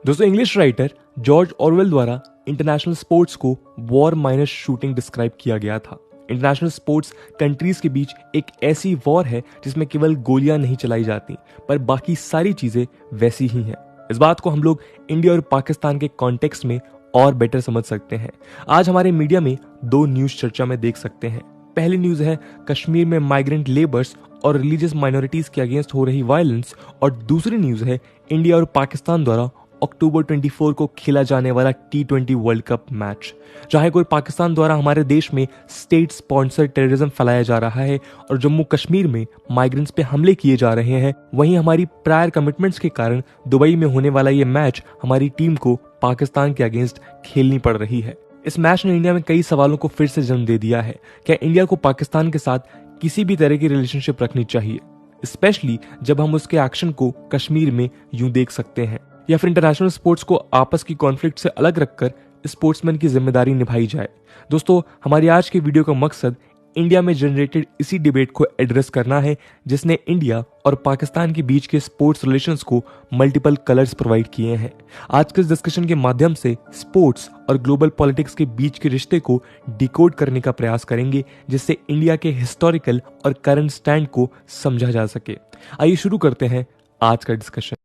दोस्तों, English writer George Orwell द्वारा international sports को वॉर माइनस शूटिंग डिस्क्राइब किया गया था। इंटरनेशनल स्पोर्ट्स कंट्रीज के बीच एक ऐसी वॉर है जिसमें केवल गोलियां नहीं चलाई जाती, पर बाकी सारी चीजें वैसी ही हैं। इस बात को हम लोग इंडिया और पाकिस्तान के कॉन्टेक्स्ट में और बेटर समझ सकते हैं। आज हमारे मीडिया में दो न्यूज चर्चा में देख सकते हैं। पहली न्यूज है कश्मीर में माइग्रेंट लेबर्स और रिलीजियस माइनॉरिटीज के अगेंस्ट हो रही वायलेंस, और दूसरी न्यूज है इंडिया और पाकिस्तान द्वारा अक्टूबर 24 को खेला जाने वाला T20 वर्ल्ड कप मैच, जहां कोई पाकिस्तान द्वारा हमारे देश में स्टेट स्पॉन्सर टेररिज्म फैलाया जा रहा है और जम्मू कश्मीर में माइग्रेंट्स पे हमले किए जा रहे हैं। वहीं हमारी प्रायर कमिटमेंट्स के कारण दुबई में होने वाला ये मैच हमारी टीम को पाकिस्तान के अगेंस्ट खेलनी पड़ रही है। इस मैच ने इंडिया में कई सवालों को फिर से जन्म दे दिया है। क्या इंडिया को पाकिस्तान के साथ किसी भी तरह की रिलेशनशिप रखनी चाहिए, स्पेशली जब हम उसके एक्शन को कश्मीर में यूं देख सकते हैं, या फिर इंटरनेशनल स्पोर्ट्स को आपस की कॉन्फ्लिक्ट से अलग रखकर स्पोर्ट्समैन की जिम्मेदारी निभाई जाए। दोस्तों, हमारी आज के वीडियो का मकसद इंडिया में जनरेटेड इसी डिबेट को एड्रेस करना है, जिसने इंडिया और पाकिस्तान के बीच के स्पोर्ट्स रिलेशंस को मल्टीपल कलर्स प्रोवाइड किए हैं। आज के इस डिस्कशन के माध्यम से स्पोर्ट्स और ग्लोबल पॉलिटिक्स के बीच के रिश्ते को डिकोड करने का प्रयास करेंगे, जिससे इंडिया के हिस्टोरिकल और करंट स्टैंड को समझा जा सके। आइए शुरू करते हैं आज का डिस्कशन।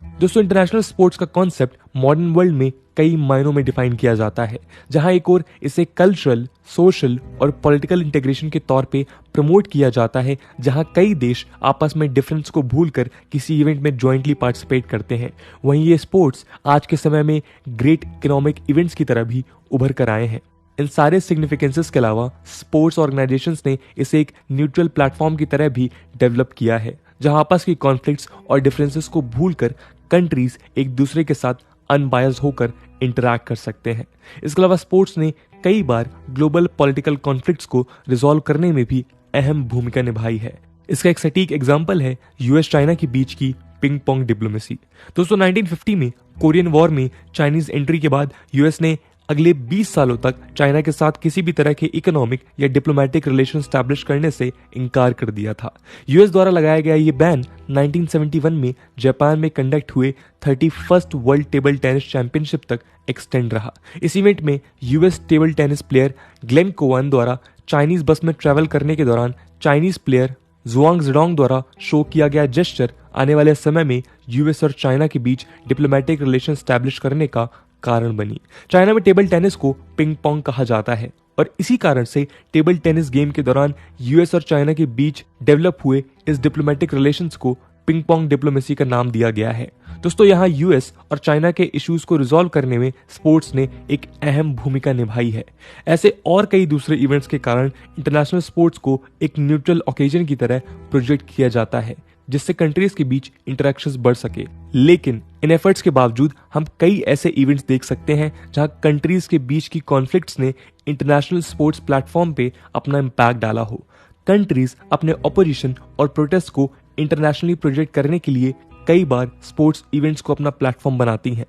दोस्तों, इंटरनेशनल स्पोर्ट्स का कॉन्सेप्ट मॉडर्न वर्ल्ड में कई मायनों में डिफाइन किया जाता है, जहां एक और इसे कल्चरल, सोशल और पॉलिटिकल इंटीग्रेशन के तौर पे प्रमोट किया जाता है, जहां कई देश आपस में डिफरेंस को भूलकर किसी इवेंट में जॉइंटली पार्टिसिपेट करते हैं। वहीं ये स्पोर्ट्स आज के समय में ग्रेट इकोनॉमिक इवेंट्स की तरह भी उभर कर आए हैं। इन सारे सिग्निफिकेंसेस के अलावा स्पोर्ट्स ऑर्गेनाइजेशंस ने इसे एक न्यूट्रल प्लेटफॉर्म की तरह भी डेवलप किया है, जहां आपस की कॉन्फ्लिक्ट्स और डिफरेंसेस को भूलकर कंट्रीज एक दूसरे के साथ अनबायस्ड होकर इंटरैक्ट कर सकते हैं। इसके अलावा स्पोर्ट्स ने कई बार ग्लोबल पॉलिटिकल कॉन्फ्लिक्ट्स को रिजॉल्व करने में भी अहम भूमिका निभाई है। इसका एक सटीक एग्जांपल है यूएस चाइना के बीच की पिंग पोंग डिप्लोमेसी। दोस्तों, 1950 में कोरियन वॉर में चाइनीज एंट्री के बाद यूएस ने अगले 20 सालों तक चाइना के साथ किसी भी तरह के इकोनॉमिक या डिप्लोमेटिक रिलेशन स्टैब्लिश करने से इनकार कर दिया था। यूएस द्वारा लगाया गया ये बैन 1971 में जापान में कंडक्ट हुए 31st world table tennis championship तक एक्सटेंड रहा। इस इवेंट में US table tennis player Glenn कोवन द्वारा चाइनीज बस में ट्रैवल करने के दौरान चाइनीज प्लेयर जुआंग जिडोंग द्वारा शो किया गया जेस्चर आने वाले समय में यूएस और चाइना के बीच डिप्लोमेटिक रिलेशन स्टैब्लिश करने का कारण बनी। चाइना में टेबल टेनिस को पिंग पोंग कहा जाता है, और इसी कारण से टेबल टेनिस गेम के दौरान यूएस और चाइना के बीच डेवलप हुए इस डिप्लोमेटिक रिलेशंस को पिंग पोंग डिप्लोमेसी का नाम दिया गया है। दोस्तों, यहाँ यूएस और चाइना के इश्यूज को रिजॉल्व करने में स्पोर्ट्स ने एक अहम भूमिका निभाई है। ऐसे और कई दूसरे इवेंट्स के कारण इंटरनेशनल स्पोर्ट्स को एक न्यूट्रल ओकेजन की तरह प्रोजेक्ट किया जाता है, जिससे कंट्रीज के बीच इंटरेक्शंस बढ़ सके। लेकिन इन एफर्ट्स के बावजूद हम कई ऐसे इवेंट्स देख सकते हैं जहां कंट्रीज के बीच की कॉन्फ्लिक्ट्स ने इंटरनेशनल स्पोर्ट्स प्लेटफॉर्म पे अपना इम्पैक्ट डाला हो। कंट्रीज अपने ऑपोजिशन और प्रोटेस्ट को इंटरनेशनली प्रोजेक्ट करने के लिए कई बार स्पोर्ट्स इवेंट्स को अपना प्लेटफॉर्म बनाती हैं।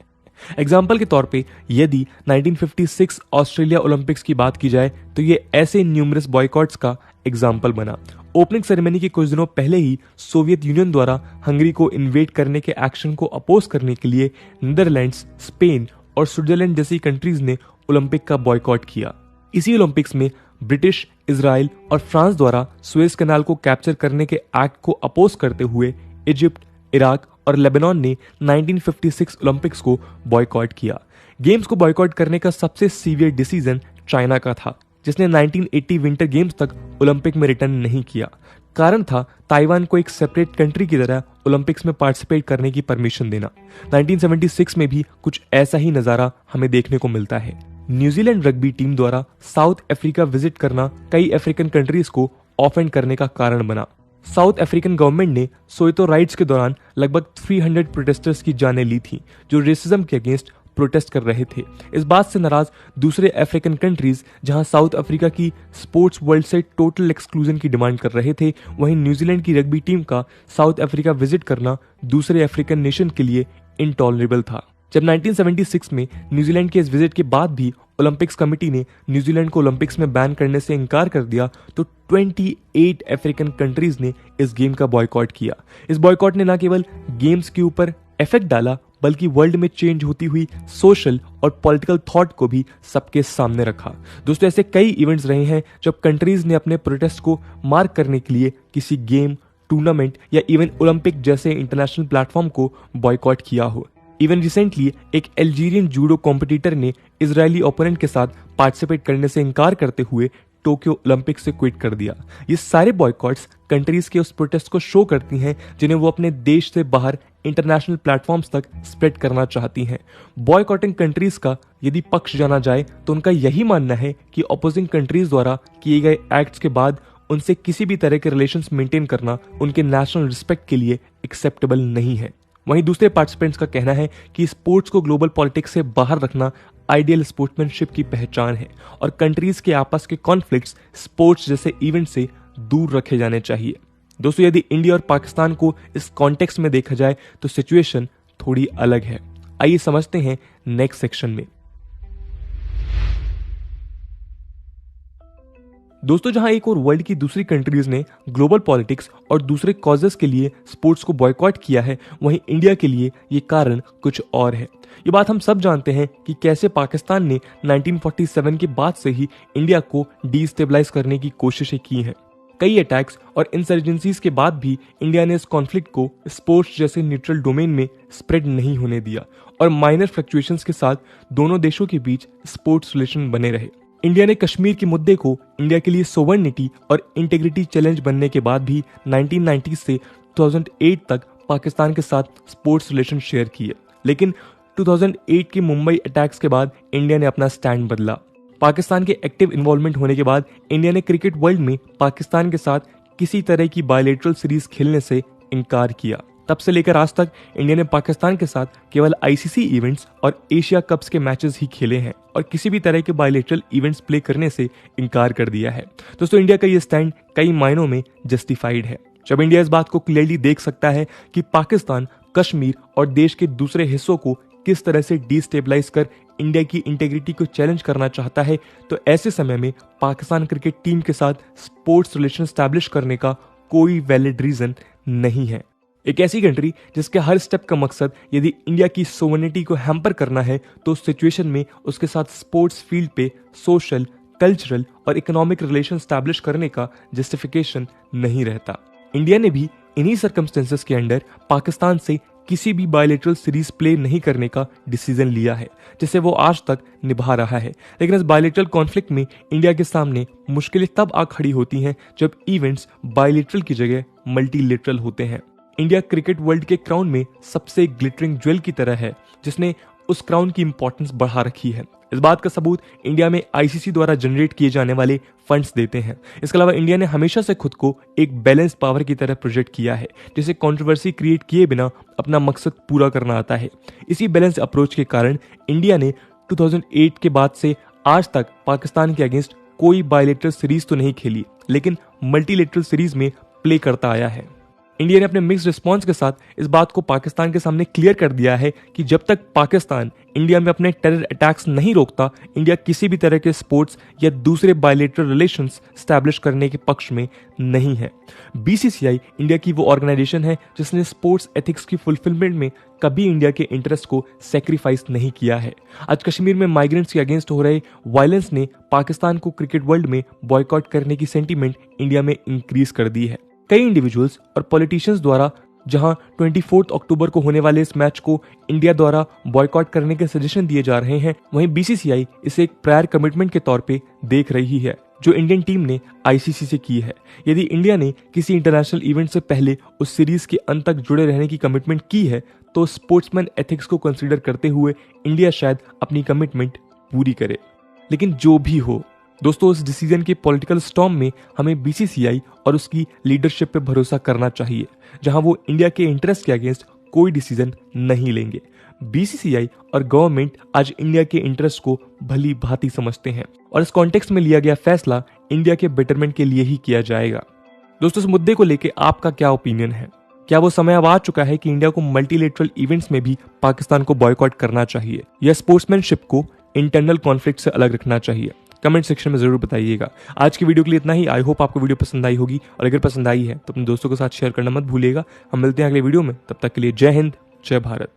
एग्जाम्पल के तौर पे यदि 1956 ऑस्ट्रेलिया ओलंपिक्स की बात की जाए तो ये ऐसे न्यूमरस बॉयकॉट्स का एग्जाम्पल बना। ओपनिंग सेरेमनी के कुछ दिनों पहले ही सोवियत यूनियन द्वारा हंगरी को इन्वेड करने के एक्शन को अपोज करने के लिए नीदरलैंड्स, स्पेन और स्विट्जरलैंड जैसी कंट्रीज ने ओलंपिक का बॉयकॉट किया। इसी ओलंपिक्स में ब्रिटिश, इजराइल और फ्रांस द्वारा सुएज कैनाल को कैप्चर करने के एक्ट को अपोज करते हुए इजिप्ट, इराक और लेबनान ने 1956 ओलंपिक्स को बॉयकॉट किया। गेम्स को बॉयकॉट करने का सबसे सीवियर डिसीजन चाइना का था, जिसने 1980 विंटर गेम्स तक ओलंपिक में रिटर्न नहीं किया। कारण था ताइवान को एक सेपरेट कंट्री की तरह ओलंपिक्स में पार्टिसिपेट करने की परमिशन देना। 1976 में भी कुछ ऐसा ही नजारा हमें देखने को मिलता है। न्यूजीलैंड रग्बी टीम द्वारा साउथ अफ्रीका विजिट करना कई अफ्रीकन कंट्रीज को ऑफेंड करने का कारण बना। साउथ अफ्रीकन गवर्नमेंट ने सोवेतो राइट्स के दौरान लगभग 300 प्रोटेस्टर्स की जानें ली थी, जो रेसिज्म के अगेंस्ट प्रोटेस्ट कर रहे थे। इस बात से नाराज दूसरे अफ्रीकन कंट्रीज जहां साउथ अफ्रीका की स्पोर्ट्स वर्ल्ड से टोटल एक्सक्लूजन की डिमांड कर रहे थे, वहीं न्यूजीलैंड की रग्बी टीम का साउथ अफ्रीका विजिट करना दूसरे अफ्रीकन नेशन के लिए इनटॉलरेबल था। जब 1976 में न्यूजीलैंड के इस विजिट के बाद भी ओलंपिक्स कमेटी ने न्यूजीलैंड को ओलंपिक्स में बैन करने से इनकार कर दिया, तो 28 अफ्रीकन कंट्रीज ने इस गेम का बॉयकॉट किया। इस बॉयकॉट ने न केवल गेम्स के ऊपर इफेक्ट डाला बल्कि वर्ल्ड में चेंज होती हुई सोशल और पॉलिटिकल थॉट को भी सबके सामने रखा। दोस्तों, ऐसे कई इवेंट्स रहे हैं जब कंट्रीज ने अपने प्रोटेस्ट को मार्क करने के लिए किसी गेम, टूर्नामेंट या इवन ओलंपिक जैसे इंटरनेशनल प्लेटफॉर्म को बॉयकॉट किया हो। इवन रिसेंटली एक अल्जीरियन जूडो कॉम्पिटिटर ने इजरायली ओपोनेंट के साथ पार्टिसिपेट करने से इनकार करते हुए टोक्यो ओलंपिक से क्विट कर दिया। ये सारे बॉयकॉट्स कंट्रीज के उस प्रोटेस्ट को शो करती हैं जिन्हें वो अपने देश से बाहर इंटरनेशनल प्लेटफॉर्म्स तक स्प्रेड करना चाहती हैं। बॉयकॉटिंग कंट्रीज का यदि पक्ष जाना जाए तो उनका यही मानना है कि अपोजिंग कंट्रीज द्वारा किए गए एक्ट्स के बाद उनसे किसी भी तरह के रिलेशंस मेंटेन करना उनके नेशनल रिस्पेक्ट के लिए एक्सेप्टेबल नहीं है। वहीं दूसरे पार्टिसिपेंट्स का कहना है कि स्पोर्ट्स को ग्लोबल पॉलिटिक्स से बाहर रखना आइडियल स्पोर्ट्समैनशिप की पहचान है और कंट्रीज के आपस के कॉन्फ्लिक्ट्स स्पोर्ट्स जैसे इवेंट से दूर रखे जाने चाहिए। दोस्तों, यदि इंडिया और पाकिस्तान को इस कॉन्टेक्स्ट में देखा जाए तो सिचुएशन थोड़ी अलग है। आइए समझते हैं नेक्स्ट सेक्शन में। दोस्तों, जहां एक और वर्ल्ड की दूसरी कंट्रीज ने ग्लोबल पॉलिटिक्स और दूसरे कॉजेस के लिए स्पोर्ट्स को बॉयकॉट किया है, वहीं इंडिया के लिए ये कारण कुछ और है। ये बात हम सब जानते हैं कि कैसे पाकिस्तान ने 1947 के बाद से ही इंडिया को डिस्टेबलाइज करने की कोशिशें की हैं। कई अटैक्स और इंसर्जेंसीज के बाद भी इंडिया ने इस कॉन्फ्लिक्ट को स्पोर्ट्स जैसे न्यूट्रल डोमेन में स्प्रेड नहीं होने दिया और माइनर फ्लक्चुएशंस के साथ दोनों देशों के बीच स्पोर्ट्स रिलेशन बने रहे। इंडिया ने कश्मीर के मुद्दे को इंडिया के लिए सोवर्निटी और इंटीग्रिटी चैलेंज बनने के बाद भी 1990 से 2008 तक पाकिस्तान के साथ स्पोर्ट्स रिलेशन शेयर किए, लेकिन 2008 के मुंबई अटैक्स के बाद इंडिया ने अपना स्टैंड बदला। पाकिस्तान के एक्टिव इन्वॉल्वमेंट होने के बाद इंडिया ने क्रिकेट वर्ल्ड में पाकिस्तान के साथ किसी तरह की बायलैटरल सीरीज खेलने से इनकार किया। तब से लेकर आज तक इंडिया ने पाकिस्तान के साथ केवल आईसीसी इवेंट्स और एशिया कप्स के मैचेस ही खेले हैं और किसी भी तरह के बायलैटरल इवेंट्स प्ले करने से इनकार कर दिया है। दोस्तों, इंडिया का ये स्टैंड कई मायनों में जस्टिफाइड है। जब इंडिया इस बात को क्लियरली देख सकता है कि पाकिस्तान कश्मीर और देश के दूसरे हिस्सों को किस तरह से डिस्टेबलाइज कर इंडिया की इंटीग्रिटी को चैलेंज करना चाहता है, तो ऐसे समय में पाकिस्तान क्रिकेट टीम के साथ स्पोर्ट्स रिलेशन स्टैब्लिश करने का कोई वैलिड रीजन नहीं है। एक ऐसी कंट्री जिसके हर स्टेप का मकसद यदि इंडिया की सोवर्निटी को हैम्पर करना है, तो उस सिचुएशन में उसके साथ स्पोर्ट्स फील्ड पे सोशल, कल्चरल और इकोनॉमिक रिलेशन स्टैब्लिश करने का जस्टिफिकेशन नहीं रहता। इंडिया ने भी इन्हीं सर्कमस्टेंसेस के अंडर पाकिस्तान से किसी भी बायलैटरल सीरीज प्ले नहीं करने का डिसीजन लिया है, जिसे वो आज तक निभा रहा है। लेकिन इस बायलैटरल कॉन्फ्लिक्ट में इंडिया के सामने मुश्किलें तब आ खड़ी होती हैं जब इवेंट्स बायलैटरल की जगह मल्टीलेटरल होते हैं। इंडिया क्रिकेट वर्ल्ड के क्राउन में सबसे ग्लिटरिंग ज्वेल की तरह है, जिसने उस क्राउन की इंपॉर्टेंस बढ़ा रखी है। इस बात का सबूत इंडिया में आईसीसी द्वारा जनरेट किए जाने वाले फंड्स देते हैं। इसके अलावा इंडिया ने हमेशा से खुद को एक बैलेंस पावर की तरह प्रोजेक्ट किया है, जिसे कंट्रोवर्सी क्रिएट किए बिना अपना मकसद पूरा करना आता है। इसी बैलेंस अप्रोच के कारण इंडिया ने 2008 के बाद से आज तक पाकिस्तान के अगेंस्ट कोई बायलैटरल सीरीज तो नहीं खेली, लेकिन मल्टीलेटरल सीरीज में प्ले करता आया है। इंडिया ने अपने मिक्स्ड रिस्पॉन्स के साथ इस बात को पाकिस्तान के सामने क्लियर कर दिया है कि जब तक पाकिस्तान इंडिया में अपने टेरर अटैक्स नहीं रोकता, इंडिया किसी भी तरह के स्पोर्ट्स या दूसरे बायलैटरल रिलेशंस स्टैब्लिश करने के पक्ष में नहीं है। बीसीसीआई इंडिया की वो ऑर्गेनाइजेशन है जिसने स्पोर्ट्स एथिक्स की फुलफिलमेंट में कभी इंडिया के इंटरेस्ट को सेक्रीफाइस नहीं किया है। आज कश्मीर में माइग्रेंट्स के अगेंस्ट हो रहे वायलेंस ने पाकिस्तान को क्रिकेट वर्ल्ड में बॉयकॉट करने की सेंटीमेंट इंडिया में इंक्रीज कर दी है। कई इंडिविजुअल्स और पॉलिटिशियंस द्वारा जहां 24 अक्टूबर को होने वाले इस मैच को इंडिया द्वारा बॉयकॉट करने के सजेशन दिए जा रहे हैं, वहीं बीसीसीआई इसे एक प्रायर कमिटमेंट के तौर पे देख रही है जो इंडियन टीम ने आईसीसी से की है। यदि इंडिया ने किसी इंटरनेशनल इवेंट से पहले उस सीरीज के अंत तक जुड़े रहने की कमिटमेंट की है, तो स्पोर्ट्समैन एथिक्स को कंसीडर करते हुए इंडिया शायद अपनी कमिटमेंट पूरी करे। लेकिन जो भी हो दोस्तों, इस डिसीजन के पॉलिटिकल स्टॉर्म में हमें बीसीसीआई और उसकी लीडरशिप पे भरोसा करना चाहिए, जहां वो इंडिया के इंटरेस्ट के अगेंस्ट कोई डिसीजन नहीं लेंगे। बीसीसीआई और गवर्नमेंट आज इंडिया के इंटरेस्ट को भली भांति समझते हैं और इस कॉन्टेक्स्ट में लिया गया फैसला इंडिया के बेटरमेंट के लिए ही किया जाएगा। दोस्तों, इस मुद्दे को लेकर आपका क्या ओपिनियन है? क्या वो समय अब आ चुका है कि इंडिया को मल्टीलेटरल इवेंट्स में भी पाकिस्तान को बॉयकॉट करना चाहिए या स्पोर्ट्समैनशिप को इंटरनल कॉन्फ्लिक्ट से अलग रखना चाहिए? कमेंट सेक्शन में जरूर बताइएगा। आज की वीडियो के लिए इतना ही। आई होप आपको वीडियो पसंद आई होगी, और अगर पसंद आई है तो अपने दोस्तों के साथ शेयर करना मत भूलिएगा। हम मिलते हैं अगले वीडियो में, तब तक के लिए जय हिंद, जय भारत।